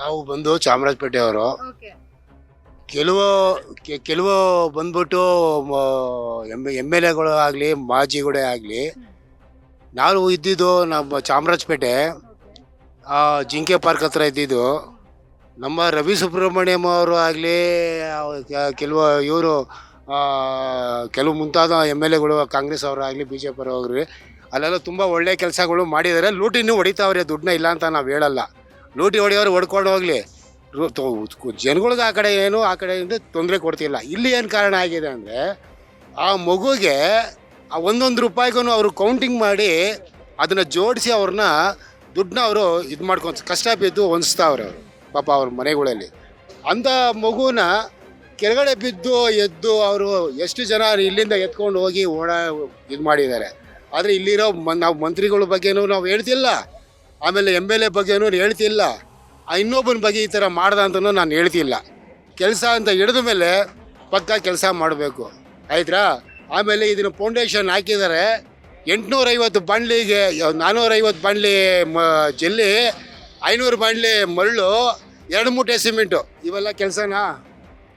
ನಾವು ಬಂದು ಚಾಮರಾಜಪೇಟೆಯವರು. ಓಕೆ. ಕೆಲವು ಕೆಲವು ಬಂದ್ಬಿಟ್ಟು ಎಮ್ ಎಲ್ ಎಗಳು ಆಗಲಿ ಮಾಜಿಗಳೇ ಆಗಲಿ, ನಾವು ಇದ್ದಿದ್ದು ನಮ್ಮ ಚಾಮರಾಜಪೇಟೆ ಓಕೆ. ಜಿಂಕೆ ಪಾರ್ಕ್ ಹತ್ರ ಇದ್ದಿದ್ದು. ನಮ್ಮ ರವಿ ಸುಬ್ರಹ್ಮಣ್ಯಂ ಅವರು ಆಗಲಿ, ಕೆಲವು ಇವರು ಕೆಲವು ಮುಂತಾದ ಎಮ್ ಎಲ್ ಎಗಳು ಕಾಂಗ್ರೆಸ್ ಅವರಾಗಲಿ ಬಿ ಜೆ ಪಿ ಅವರಾಗಲಿ ಅಲ್ಲೆಲ್ಲ ತುಂಬ ಒಳ್ಳೆ ಕೆಲಸಗಳು ಮಾಡಿದ್ದಾರೆ. ಲೂಟಿನೂ ಹೊಡಿತಾವ್ರೆ, ದುಡ್ಡನ್ನ ಇಲ್ಲ ಅಂತ ನಾವು ಹೇಳಲ್ಲ. ಲೂಟಿ ಹೊಡೆಯೋರು ಹೊಡ್ಕೊಂಡು ಹೋಗಲಿ, ಜನಗಳಿಗೆ ಆ ಕಡೆ ಏನು ಆ ಕಡೆಯಿಂದ ತೊಂದರೆ ಕೊಡ್ತಿಲ್ಲ. ಇಲ್ಲಿ ಏನು ಕಾರಣ ಆಗಿದೆ ಅಂದರೆ, ಆ ಮಗುಗೆ ಆ ಒಂದೊಂದು ರೂಪಾಯಿಗೂ ಅವರು ಕೌಂಟಿಂಗ್ ಮಾಡಿ ಅದನ್ನು ಜೋಡಿಸಿ ಅವ್ರನ್ನ ದುಡ್ಡನ್ನ ಅವರು ಇದು ಮಾಡ್ಕೊಂಡು ಕಷ್ಟ ಬಿದ್ದು ಹೊಂದಿಸ್ತಾವ್ರೆ ಅವರು ಪಾಪ ಅವ್ರ ಮನೆಗಳಲ್ಲಿ. ಅಂಥ ಮಗುನ ಕೆಳಗಡೆ ಬಿದ್ದು ಎದ್ದು ಅವರು ಎಷ್ಟು ಜನ ಇಲ್ಲಿಂದ ಎತ್ಕೊಂಡು ಹೋಗಿ ಇದು ಮಾಡಿದ್ದಾರೆ. ಆದರೆ ಇಲ್ಲಿರೋ ನಾವು ಮಂತ್ರಿಗಳ ಬಗ್ಗೆನೂ ನಾವು ಹೇಳ್ತಿಲ್ಲ, ಆಮೇಲೆ ಎಮ್ ಎಲ್ ಎ ಬಗ್ಗೆನೂ ಹೇಳ್ತಿಲ್ಲ, ಇನ್ನೊಬ್ಬನ ಬಗ್ಗೆ ಈ ಥರ ಮಾಡ್ದ ಅಂತಲೂ ನಾನು ಹೇಳ್ತಿಲ್ಲ. ಕೆಲಸ ಅಂತ ಹಿಡಿದ ಮೇಲೆ ಪಕ್ಕ ಕೆಲಸ ಮಾಡಬೇಕು, ಆಯ್ತಾ. ಆಮೇಲೆ ಇದನ್ನು ಫೌಂಡೇಶನ್ ಹಾಕಿದ್ದಾರೆ. 850 ಬಾಂಡ್ಲಿಗೆ 450 ಬಾಂಡ್ಲಿ ಜಲ್ಲಿ, 500 ಬಾಂಡ್ಲಿ ಮರಳು, 2 ಮೂಟೆ ಸಿಮೆಂಟು, ಇವೆಲ್ಲ ಕೆಲಸನಾ?